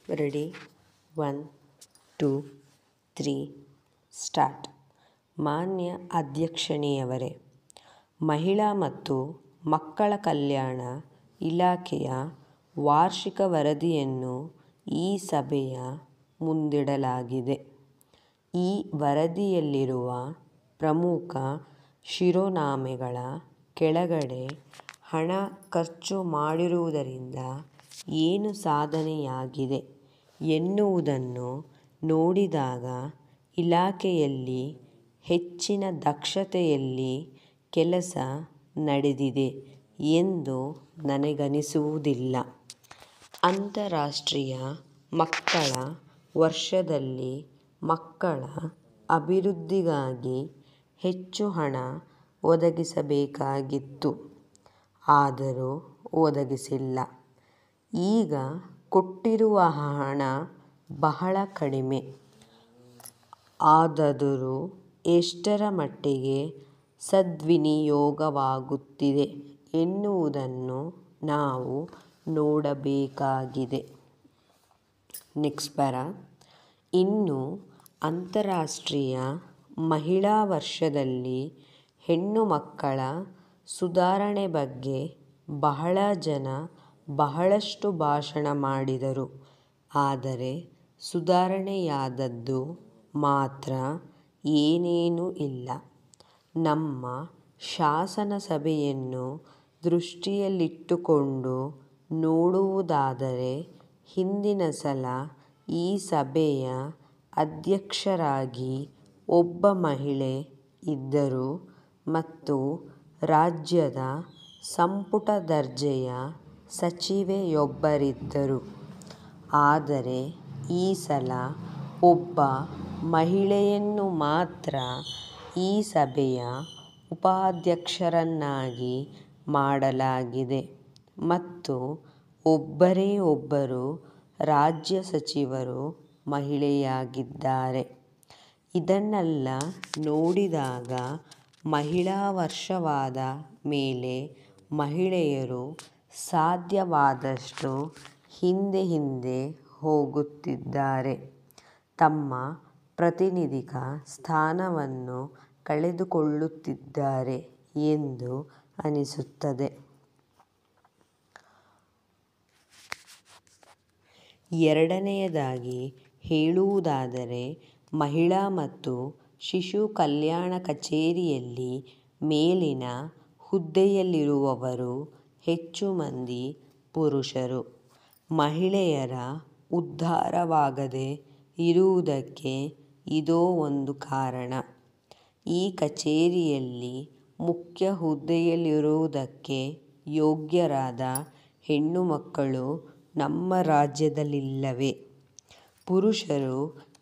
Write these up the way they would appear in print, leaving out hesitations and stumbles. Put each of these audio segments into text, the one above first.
Ready 1 2 3 start. ಮಾನ್ಯ ಅಧ್ಯಕ್ಷಣಿಯವರೇ, ಮಹಿಳಾ ಮತ್ತು ಮಕ್ಕಳ ಕಲ್ಯಾಣ ಇಲಾಖೆಯ ವಾರ್ಷಿಕ ವರದಿಯನ್ನು ಈ ಸಭೆಯ ಮುಂದಿಡಲಾಗಿದೆ. ಈ ವರದಿಯಲ್ಲಿರುವ ಪ್ರಮುಖ ಶಿರೋನಾಮೆಗಳ ಕೆಳಗಡೆ ಹಣ ಖರ್ಚು ಮಾಡಿರುವುದರಿಂದ ಏನು ಸಾಧನೆಯಾಗಿದೆ ಎನ್ನುವುದನ್ನು ನೋಡಿದಾಗ ಇಲಾಖೆಯಲ್ಲಿ ಹೆಚ್ಚಿನ ದಕ್ಷತೆಯಲ್ಲಿ ಕೆಲಸ ನಡೆದಿದೆ ಎಂದು ನನಗನಿಸುವುದಿಲ್ಲ. ಅಂತಾರಾಷ್ಟ್ರೀಯ ಮಕ್ಕಳ ವರ್ಷದಲ್ಲಿ ಮಕ್ಕಳ ಅಭಿವೃದ್ಧಿಗಾಗಿ ಹೆಚ್ಚು ಹಣ ಒದಗಿಸಬೇಕಾಗಿತ್ತು. ಆದರೂ ಒದಗಿಸಿಲ್ಲ. ಈಗ ಕೊಟ್ಟಿರುವ ಹಣ ಬಹಳ ಕಡಿಮೆ. ಆದಾದರೂ ಎಷ್ಟರ ಮಟ್ಟಿಗೆ ಸದ್ವಿನಿಯೋಗವಾಗುತ್ತಿದೆ ಎನ್ನುವುದನ್ನು ನಾವು ನೋಡಬೇಕಾಗಿದೆ. Next para. ಇನ್ನು ಅಂತಾರಾಷ್ಟ್ರೀಯ ಮಹಿಳಾ ವರ್ಷದಲ್ಲಿ ಹೆಣ್ಣು ಮಕ್ಕಳ ಸುಧಾರಣೆ ಬಗ್ಗೆ ಬಹಳ ಜನ ಬಹಳಷ್ಟು ಭಾಷಣ ಮಾಡಿದರು. ಆದರೆ ಸುಧಾರಣೆಯಾದದ್ದು ಮಾತ್ರ ಏನೇನೂ ಇಲ್ಲ. ನಮ್ಮ ಶಾಸನ ಸಭೆಯನ್ನು ದೃಷ್ಟಿಯಲ್ಲಿಟ್ಟುಕೊಂಡು ನೋಡುವುದಾದರೆ ಹಿಂದಿನ ಸಲ ಈ ಸಭೆಯ ಅಧ್ಯಕ್ಷರಾಗಿ ಒಬ್ಬ ಮಹಿಳೆ ಇದ್ದರು ಮತ್ತು ರಾಜ್ಯದ ಸಂಪುಟ ದರ್ಜೆಯ ಸಚಿವೆಯೊಬ್ಬರಿದ್ದರು. ಆದರೆ ಈ ಸಲ ಒಬ್ಬ ಮಹಿಳೆಯನ್ನು ಮಾತ್ರ ಈ ಸಭೆಯ ಉಪಾಧ್ಯಕ್ಷರನ್ನಾಗಿ ಮಾಡಲಾಗಿದೆ ಮತ್ತು ಒಬ್ಬರೇ ಒಬ್ಬರು ರಾಜ್ಯ ಸಚಿವರು ಮಹಿಳೆಯಾಗಿದ್ದಾರೆ. ಇದನ್ನೆಲ್ಲ ನೋಡಿದಾಗ ಮಹಿಳಾ ವರ್ಷವಾದ ಮೇಲೆ ಮಹಿಳೆಯರು ಸಾಧ್ಯವಾದಷ್ಟು ಹಿಂದೆ ಹೋಗುತ್ತಿದ್ದಾರೆ. ತಮ್ಮ ಪ್ರಾತಿನಿಧಿಕ ಸ್ಥಾನವನ್ನು ಕಳೆದುಕೊಳ್ಳುತ್ತಿದ್ದಾರೆ ಎಂದು ಅನಿಸುತ್ತದೆ. ಎರಡನೆಯದಾಗಿ ಹೇಳುವುದಾದರೆ ಮಹಿಳಾ ಮತ್ತು ಶಿಶು ಕಲ್ಯಾಣ ಕಚೇರಿಯಲ್ಲಿ ಮೇಲಿನ ಹುದ್ದೆಯಲ್ಲಿರುವವರು ಹೆಚ್ಚು ಮಂದಿ ಪುರುಷರು. ಮಹಿಳೆಯರ ಉದ್ಧಾರವಾಗದೇ ಇರುವುದಕ್ಕೆ ಇದೋ ಒಂದು ಕಾರಣ. ಈ ಕಚೇರಿಯಲ್ಲಿ ಮುಖ್ಯ ಹುದ್ದೆಯಲ್ಲಿರುವುದಕ್ಕೆ ಯೋಗ್ಯರಾದ ಹೆಣ್ಣು ಮಕ್ಕಳು ನಮ್ಮ ರಾಜ್ಯದಲ್ಲಿಲ್ಲವೇ? ಪುರುಷರು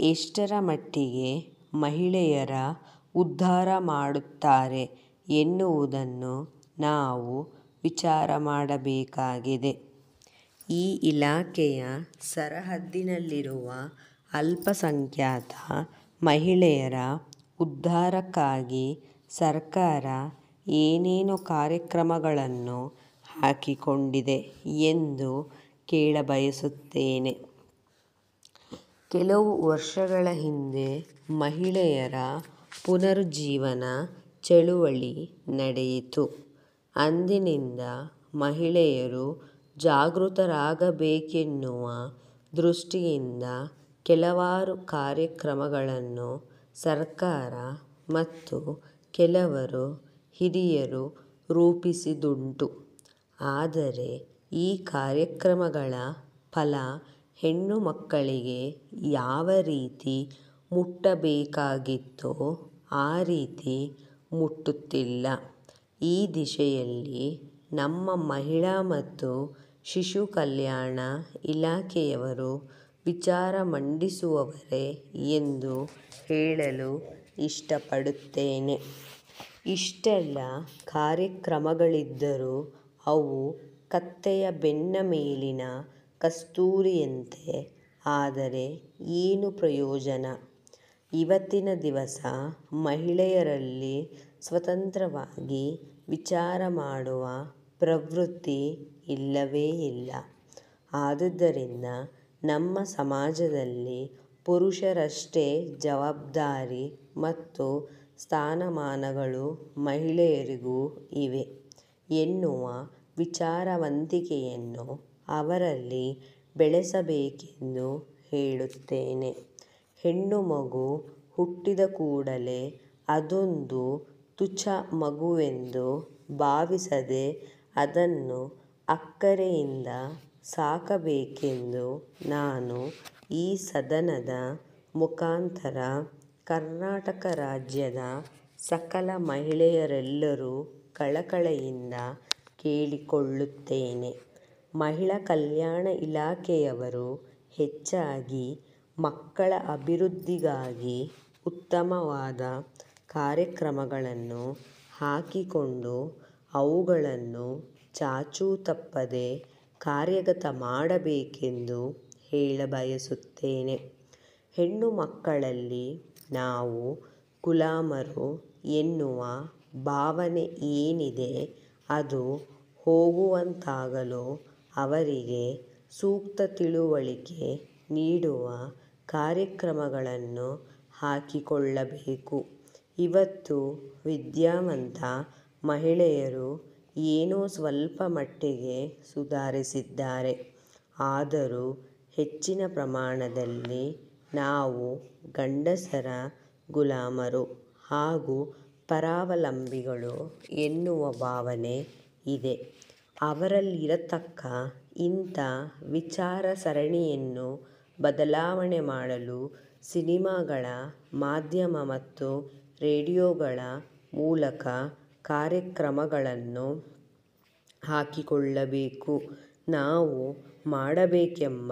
ಎಷ್ಟರ ಮಟ್ಟಿಗೆ ಮಹಿಳೆಯರ ಉದ್ಧಾರ ಮಾಡುತ್ತಾರೆ ಎನ್ನುವುದನ್ನು ನಾವು ವಿಚಾರ ಮಾಡಬೇಕಾಗಿದೆ. ಈ ಇಲಾಖೆಯ ಸರಹದ್ದಿನಲ್ಲಿರುವ ಅಲ್ಪಸಂಖ್ಯಾತ ಮಹಿಳೆಯರ ಉದ್ಧಾರಕ್ಕಾಗಿ ಸರ್ಕಾರ ಏನೇನು ಕಾರ್ಯಕ್ರಮಗಳನ್ನು ಹಾಕಿಕೊಂಡಿದೆ ಎಂದು ಕೇಳಬಯಸುತ್ತೇನೆ. ಕೆಲವು ವರ್ಷಗಳ ಹಿಂದೆ ಮಹಿಳೆಯರ ಪುನರುಜ್ಜೀವನ ಚಳುವಳಿ ನಡೆಯಿತು. ಅಂದಿನಿಂದ ಮಹಿಳೆಯರು ಜಾಗೃತರಾಗಬೇಕೆನ್ನುವ ದೃಷ್ಟಿಯಿಂದ ಕೆಲವಾರು ಕಾರ್ಯಕ್ರಮಗಳನ್ನು ಸರ್ಕಾರ ಮತ್ತು ಕೆಲವರು ಹಿರಿಯರು ರೂಪಿಸಿದುಂಟು. ಆದರೆ ಈ ಕಾರ್ಯಕ್ರಮಗಳ ಫಲ ಹೆಣ್ಣು ಮಕ್ಕಳಿಗೆ ಯಾವ ರೀತಿ ಮುಟ್ಟಬೇಕಾಗಿತ್ತೋ ಆ ರೀತಿ ಮುಟ್ಟುತ್ತಿಲ್ಲ. ಈ ದಿಶೆಯಲ್ಲಿ ನಮ್ಮ ಮಹಿಳಾ ಮತ್ತು ಶಿಶು ಕಲ್ಯಾಣ ಇಲಾಖೆಯವರು ವಿಚಾರ ಮಂಡಿಸುವವರೇ ಎಂದು ಹೇಳಲು ಇಷ್ಟಪಡುತ್ತೇನೆ. ಇಷ್ಟೆಲ್ಲ ಕಾರ್ಯಕ್ರಮಗಳಿದ್ದರೂ ಅವು ಕತ್ತೆಯ ಬೆನ್ನ ಮೇಲಿನ ಕಸ್ತೂರಿಯಂತೆ. ಆದರೆ ಏನು ಪ್ರಯೋಜನ? ಇವತ್ತಿನ ದಿವಸ ಮಹಿಳೆಯರಲ್ಲಿ ಸ್ವತಂತ್ರವಾಗಿ ವಿಚಾರ ಮಾಡುವ ಪ್ರವೃತ್ತಿ ಇಲ್ಲವೇ ಇಲ್ಲ. ಆದುದರಿಂದ ನಮ್ಮ ಸಮಾಜದಲ್ಲಿ ಪುರುಷರಷ್ಟೇ ಜವಾಬ್ದಾರಿ ಮತ್ತು ಸ್ಥಾನಮಾನಗಳು ಮಹಿಳೆಯರಿಗೂ ಇವೆ ಎನ್ನುವ ವಿಚಾರವಂತಿಕೆಯನ್ನು ಅವರಲ್ಲಿ ಬೆಳೆಸಬೇಕೆಂದು ಹೇಳುತ್ತೇನೆ. ಹೆಣ್ಣು ಮಗು ಹುಟ್ಟಿದ ಕೂಡಲೇ ಅದೊಂದು ತುಚ್ಛ ಮಗುವೆಂದು ಭಾವಿಸದೆ ಅದನ್ನು ಅಕ್ಕರೆಯಿಂದ ಸಾಕಬೇಕೆಂದು ನಾನು ಈ ಸದನದ ಮುಖಾಂತರ ಕರ್ನಾಟಕ ರಾಜ್ಯದ ಸಕಲ ಮಹಿಳೆಯರೆಲ್ಲರೂ ಕಳಕಳಿಯಿಂದ ಕೇಳಿಕೊಳ್ಳುತ್ತೇನೆ. ಮಹಿಳಾ ಕಲ್ಯಾಣ ಇಲಾಖೆಯವರು ಹೆಚ್ಚಾಗಿ ಮಕ್ಕಳ ಅಭಿವೃದ್ಧಿಗಾಗಿ ಉತ್ತಮವಾದ ಕಾರ್ಯಕ್ರಮಗಳನ್ನು ಹಾಕಿಕೊಂಡು ಅವುಗಳನ್ನು ಚಾಚೂ ತಪ್ಪದೆ ಕಾರ್ಯಗತ ಮಾಡಬೇಕೆಂದು ಹೇಳಬಯಸುತ್ತೇನೆ. ಹೆಣ್ಣು ಮಕ್ಕಳಲ್ಲಿ ನಾವು ಗುಲಾಮರು ಎನ್ನುವ ಭಾವನೆ ಏನಿದೆ ಅದು ಹೋಗುವಂತಾಗಲು ಅವರಿಗೆ ಸೂಕ್ತ ತಿಳುವಳಿಕೆ ನೀಡುವ ಕಾರ್ಯಕ್ರಮಗಳನ್ನು ಹಾಕಿಕೊಳ್ಳಬೇಕು. ಇವತ್ತು ವಿದ್ಯಾವಂತ ಮಹಿಳೆಯರು ಏನೋ ಸ್ವಲ್ಪ ಮಟ್ಟಿಗೆ ಸುಧಾರಿಸಿದ್ದಾರೆ. ಆದರೂ ಹೆಚ್ಚಿನ ಪ್ರಮಾಣದಲ್ಲಿ ನಾವು ಗಂಡಸರ ಗುಲಾಮರು ಹಾಗೂ ಪರಾವಲಂಬಿಗಳು ಎನ್ನುವ ಭಾವನೆ ಇದೆ. ಅವರಲ್ಲಿರತಕ್ಕ ಇಂಥ ವಿಚಾರ ಸರಣಿಯನ್ನು ಬದಲಾವಣೆ ಮಾಡಲು ಸಿನಿಮಾಗಳ ಮಾಧ್ಯಮ ಮತ್ತು ರೇಡಿಯೋಗಳ ಮೂಲಕ ಕಾರ್ಯಕ್ರಮಗಳನ್ನು ಹಾಕಿಕೊಳ್ಳಬೇಕು. ನಾವು ಮಾಡಬೇಕೆಂಬ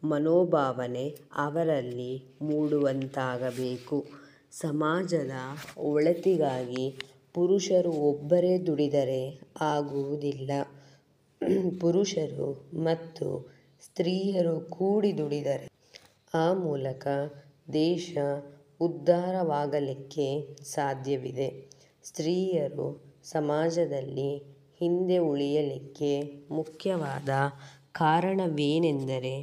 ಮನೋಭಾವನೆ ಅವರಲ್ಲಿ ಮೂಡುವಂತಾಗಬೇಕು. ಸಮಾಜದ ಒಳಿತಿಗಾಗಿ ಪುರುಷರು ಒಬ್ಬರೇ ದುಡಿದರೆ ಆಗುವುದಿಲ್ಲ. ಪುರುಷರು ಮತ್ತು ಸ್ತ್ರೀಯರು ಕೂಡಿ ದುಡಿದರೆ ಆ ಮೂಲಕ ದೇಶ ಉದ್ಧಾರವಾಗಲಿಕ್ಕೆ ಸಾಧ್ಯವಿದೆ. ಸ್ತ್ರೀಯರು ಸಮಾಜದಲ್ಲಿ ಹಿಂದೆ ಉಳಿಯಲಿಕ್ಕೆ ಮುಖ್ಯವಾದ ಕಾರಣವೇನೆಂದರೆ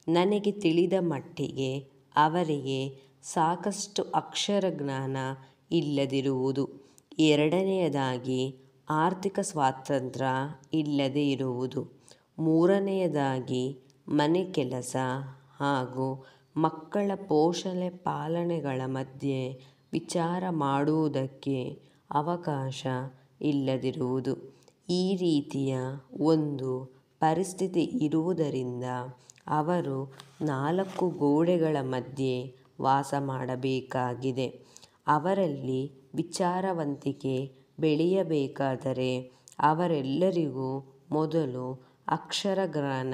ನನಗೆ ತಿಳಿದ ಮಟ್ಟಿಗೆ ಅವರಿಗೆ ಸಾಕಷ್ಟು ಅಕ್ಷರ ಜ್ಞಾನ ಇಲ್ಲದಿರುವುದು, ಎರಡನೆಯದಾಗಿ ಆರ್ಥಿಕ ಸ್ವಾತಂತ್ರ್ಯ ಇಲ್ಲದೆ ಇರುವುದು, ಮೂರನೆಯದಾಗಿ ಮನೆ ಕೆಲಸ ಹಾಗೂ ಮಕ್ಕಳ ಪೋಷಣೆ ಪಾಲನೆಗಳ ಮಧ್ಯೆ ವಿಚಾರ ಮಾಡುವುದಕ್ಕೆ ಅವಕಾಶ ಇಲ್ಲದಿರುವುದು. ಈ ರೀತಿಯ ಒಂದು ಪರಿಸ್ಥಿತಿ ಇರುವುದರಿಂದ ಅವರು ನಾಲ್ಕು ಗೋಡೆಗಳ ಮಧ್ಯೆ ವಾಸ ಮಾಡಬೇಕಾಗಿದೆ. ಅವರಲ್ಲಿ ವಿಚಾರವಂತಿಕೆ ಬೆಳೆಯಬೇಕಾದರೆ ಅವರೆಲ್ಲರಿಗೂ ಮೊದಲು ಅಕ್ಷರ ಜ್ಞಾನ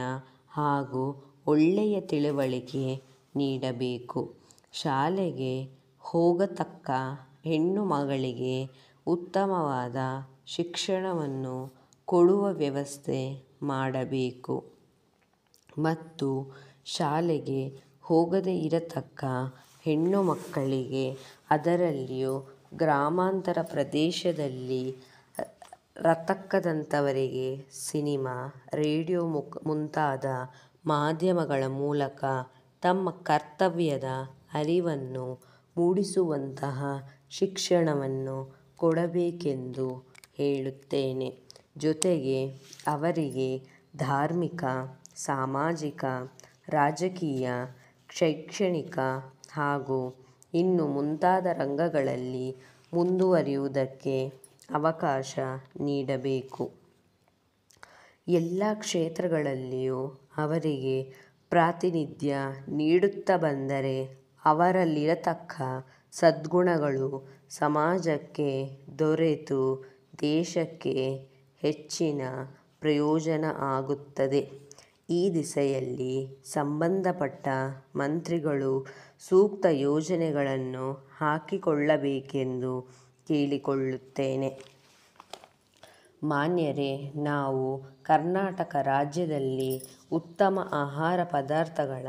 ಹಾಗೂ ಒಳ್ಳೆಯ ತಿಳುವಳಿಕೆ ನೀಡಬೇಕು. ಶಾಲೆಗೆ ಹೋಗತಕ್ಕ ಹೆಣ್ಣು ಮಗಳಿಗೆ ಉತ್ತಮವಾದ ಶಿಕ್ಷಣವನ್ನು ಕೊಡುವ ವ್ಯವಸ್ಥೆ ಮಾಡಬೇಕು ಮತ್ತು ಶಾಲೆಗೆ ಹೋಗದೇ ಇರತಕ್ಕ ಹೆಣ್ಣು ಮಕ್ಕಳಿಗೆ ಅದರಲ್ಲಿಯೂ ಗ್ರಾಮಾಂತರ ಪ್ರದೇಶದಲ್ಲಿ ರತಕ್ಕದಂಥವರಿಗೆ ಸಿನಿಮಾ, ರೇಡಿಯೋ ಮುಂತಾದ ಮಾಧ್ಯಮಗಳ ಮೂಲಕ ತಮ್ಮ ಕರ್ತವ್ಯದ ಅರಿವನ್ನು ಮೂಡಿಸುವಂತಹ ಶಿಕ್ಷಣವನ್ನು ಕೊಡಬೇಕೆಂದು ಹೇಳುತ್ತೇನೆ. ಜೊತೆಗೆ ಅವರಿಗೆ ಧಾರ್ಮಿಕ, ಸಾಮಾಜಿಕ, ರಾಜಕೀಯ, ಶೈಕ್ಷಣಿಕ ಹಾಗೂ ಇನ್ನು ಮುಂತಾದ ರಂಗಗಳಲ್ಲಿ ಮುಂದುವರಿಯುವುದಕ್ಕೆ ಅವಕಾಶ ನೀಡಬೇಕು. ಎಲ್ಲ ಕ್ಷೇತ್ರಗಳಲ್ಲಿಯೂ ಅವರಿಗೆ ಪ್ರಾತಿನಿಧ್ಯ ನೀಡುತ್ತಾ ಬಂದರೆ ಅವರಲ್ಲಿರತಕ್ಕ ಸದ್ಗುಣಗಳು ಸಮಾಜಕ್ಕೆ ದೊರೆತು ದೇಶಕ್ಕೆ ಹೆಚ್ಚಿನ ಪ್ರಯೋಜನ ಆಗುತ್ತದೆ. ಈ ದಿಸೆಯಲ್ಲಿ ಸಂಬಂಧಪಟ್ಟ ಮಂತ್ರಿಗಳು ಸೂಕ್ತ ಯೋಜನೆಗಳನ್ನು ಹಾಕಿಕೊಳ್ಳಬೇಕೆಂದು ಕೇಳಿಕೊಳ್ಳುತ್ತೇನೆ. ಮಾನ್ಯರೇ, ನಾವು ಕರ್ನಾಟಕ ರಾಜ್ಯದಲ್ಲಿ ಉತ್ತಮ ಆಹಾರ ಪದಾರ್ಥಗಳ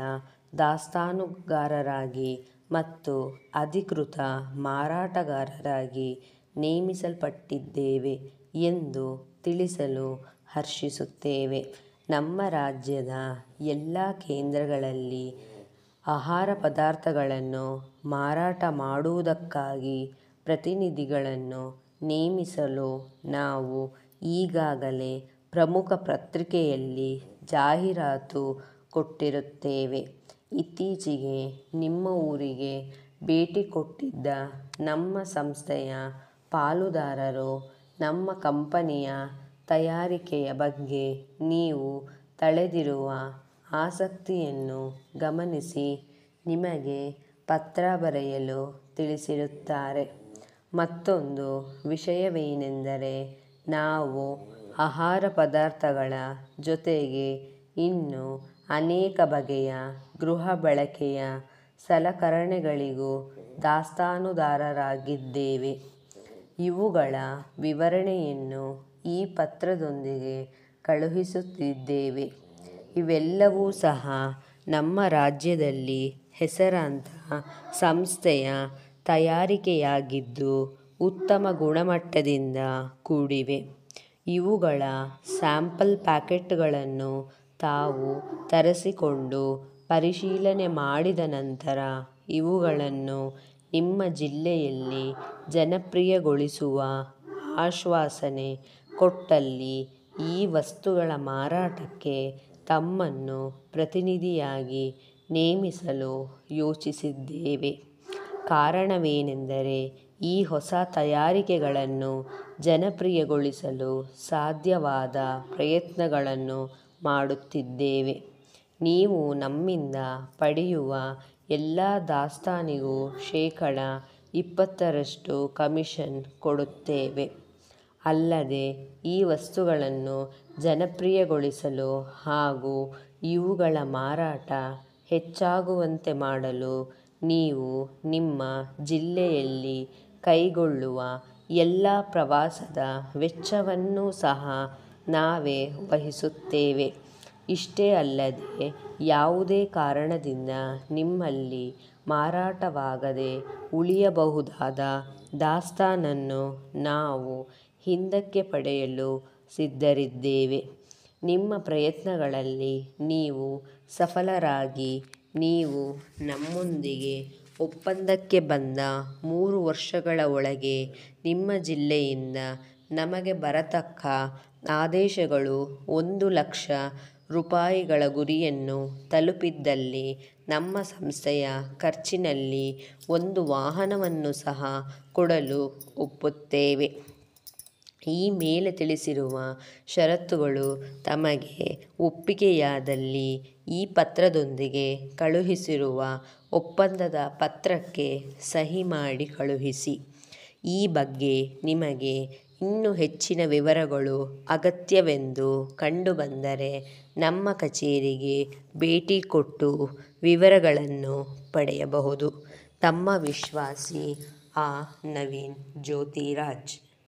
ದಾಸ್ತಾನುಗಾರರಾಗಿ ಮತ್ತು ಅಧಿಕೃತ ಮಾರಾಟಗಾರರಾಗಿ ನೇಮಿಸಲ್ಪಟ್ಟಿದ್ದೇವೆ ಎಂದು ತಿಳಿಸಲು ಹರ್ಷಿಸುತ್ತೇವೆ. ನಮ್ಮ ರಾಜ್ಯದ ಎಲ್ಲ ಕೇಂದ್ರಗಳಲ್ಲಿ ಆಹಾರ ಪದಾರ್ಥಗಳನ್ನು ಮಾರಾಟ ಮಾಡುವುದಕ್ಕಾಗಿ ಪ್ರತಿನಿಧಿಗಳನ್ನು ನೇಮಿಸಲು ನಾವು ಈಗಾಗಲೇ ಪ್ರಮುಖ ಪತ್ರಿಕೆಯಲ್ಲಿ ಜಾಹೀರಾತು ಕೊಟ್ಟಿರುತ್ತೇವೆ. ಇತ್ತೀಚೆಗೆ ನಿಮ್ಮ ಊರಿಗೆ ಭೇಟಿ ಕೊಟ್ಟಿದ್ದ ನಮ್ಮ ಸಂಸ್ಥೆಯ ಪಾಲುದಾರರು ನಮ್ಮ ಕಂಪನಿಯ ತಯಾರಿಕೆಯ ಬಗ್ಗೆ ನೀವು ತಳೆದಿರುವ ಆಸಕ್ತಿಯನ್ನು ಗಮನಿಸಿ ನಿಮಗೆ ಪತ್ರ ಬರೆಯಲು ತಿಳಿಸಿರುತ್ತಾರೆ. ಮತ್ತೊಂದು ವಿಷಯವೇನೆಂದರೆ, ನಾವು ಆಹಾರ ಪದಾರ್ಥಗಳ ಜೊತೆಗೆ ಇನ್ನೂ ಅನೇಕ ಬಗೆಯ ಗೃಹ ಬಳಕೆಯ ಸಲಕರಣೆಗಳಿಗೂ ದಾಸ್ತಾನುದಾರರಾಗಿದ್ದೇವೆ. ಇವುಗಳ ವಿವರಣೆಯನ್ನು ಈ ಪತ್ರದೊಂದಿಗೆ ಕಳುಹಿಸುತ್ತಿದ್ದೇವೆ. ಇವೆಲ್ಲವೂ ಸಹ ನಮ್ಮ ರಾಜ್ಯದಲ್ಲಿ ಹೆಸರಾಂತ ಸಂಸ್ಥೆಯ ತಯಾರಿಕೆಯಾಗಿದ್ದು ಉತ್ತಮ ಗುಣಮಟ್ಟದಿಂದ ಕೂಡಿವೆ. ಇವುಗಳ ಸ್ಯಾಂಪಲ್ ಪ್ಯಾಕೆಟ್ಗಳನ್ನು ತಾವು ತರಿಸಿಕೊಂಡು ಪರಿಶೀಲನೆ ಮಾಡಿದ ನಂತರ ಇವುಗಳನ್ನು ನಿಮ್ಮ ಜಿಲ್ಲೆಯಲ್ಲಿ ಜನಪ್ರಿಯಗೊಳಿಸುವ ಆಶ್ವಾಸನೆ ಕೊಟ್ಟಲ್ಲಿ ಈ ವಸ್ತುಗಳ ಮಾರಾಟಕ್ಕೆ ತಮ್ಮನ್ನು ಪ್ರತಿನಿಧಿಯಾಗಿ ನೇಮಿಸಲು ಯೋಚಿಸಿದ್ದೇವೆ. ಕಾರಣವೇನೆಂದರೆ, ಈ ಹೊಸ ತಯಾರಿಕೆಗಳನ್ನು ಜನಪ್ರಿಯಗೊಳಿಸಲು ಸಾಧ್ಯವಾದ ಪ್ರಯತ್ನಗಳನ್ನು ಮಾಡುತ್ತಿದ್ದೇವೆ. ನೀವು ನಮ್ಮಿಂದ ಪಡೆಯುವ ಎಲ್ಲ ದಾಸ್ತಾನಿಗೂ ಶೇಕಡಾ 20% ಕಮಿಷನ್ ಕೊಡುತ್ತೇವೆ. ಅಲ್ಲದೆ ಈ ವಸ್ತುಗಳನ್ನು ಜನಪ್ರಿಯಗೊಳಿಸಲು ಹಾಗೂ ಇವುಗಳ ಮಾರಾಟ ಹೆಚ್ಚಾಗುವಂತೆ ಮಾಡಲು ನೀವು ನಿಮ್ಮ ಜಿಲ್ಲೆಯಲ್ಲಿ ಕೈಗೊಳ್ಳುವ ಎಲ್ಲ ಪ್ರವಾಸದ ವೆಚ್ಚವನ್ನೂ ಸಹ ನಾವೇ ವಹಿಸುತ್ತೇವೆ. ಇಷ್ಟೇ ಅಲ್ಲದೆ ಯಾವುದೇ ಕಾರಣದಿಂದ ನಿಮ್ಮಲ್ಲಿ ಮಾರಾಟವಾಗದೆ ಉಳಿಯಬಹುದಾದ ದಾಸ್ತಾನನ್ನು ನಾವು ಹಿಂದಕ್ಕೆ ಪಡೆಯಲು ಸಿದ್ಧರಿದ್ದೇವೆ. ನಿಮ್ಮ ಪ್ರಯತ್ನಗಳಲ್ಲಿ ನೀವು ಸಫಲರಾಗಿ ನೀವು ನಮ್ಮೊಂದಿಗೆ ಒಪ್ಪಂದಕ್ಕೆ ಬಂದ 3 ವರ್ಷಗಳ ಒಳಗೆ ನಿಮ್ಮ ಜಿಲ್ಲೆಯಿಂದ ನಮಗೆ ಬರತಕ್ಕ ಆದೇಶಗಳು 1,00,000 ರೂಪಾಯಿಗಳ ಗುರಿಯನ್ನು ತಲುಪಿದ್ದಲ್ಲಿ ನಮ್ಮ ಸಂಸ್ಥೆಯ ಖರ್ಚಿನಲ್ಲಿ ಒಂದು ವಾಹನವನ್ನು ಸಹ ಕೊಡಲು ಒಪ್ಪುತ್ತೇವೆ. ಈ ಮೇಲೆ ತಿಳಿಸಿರುವ ಷರತ್ತುಗಳು ತಮಗೆ ಒಪ್ಪಿಗೆಯಾದಲ್ಲಿ ಈ ಪತ್ರದೊಂದಿಗೆ ಕಳುಹಿಸಿರುವ ಒಪ್ಪಂದದ ಪತ್ರಕ್ಕೆ ಸಹಿ ಮಾಡಿ ಕಳುಹಿಸಿ. ಈ ಬಗ್ಗೆ ನಿಮಗೆ ಇನ್ನೂ ಹೆಚ್ಚಿನ ವಿವರಗಳು ಅಗತ್ಯವೆಂದು ಕಂಡುಬಂದರೆ ನಮ್ಮ ಕಚೇರಿಗೆ ಭೇಟಿ ಕೊಟ್ಟು ವಿವರಗಳನ್ನು ಪಡೆಯಬಹುದು. ತಮ್ಮ ವಿಶ್ವಾಸಿ ಆ. ನವೀನ್ ಜ್ಯೋತಿರಾಜ್.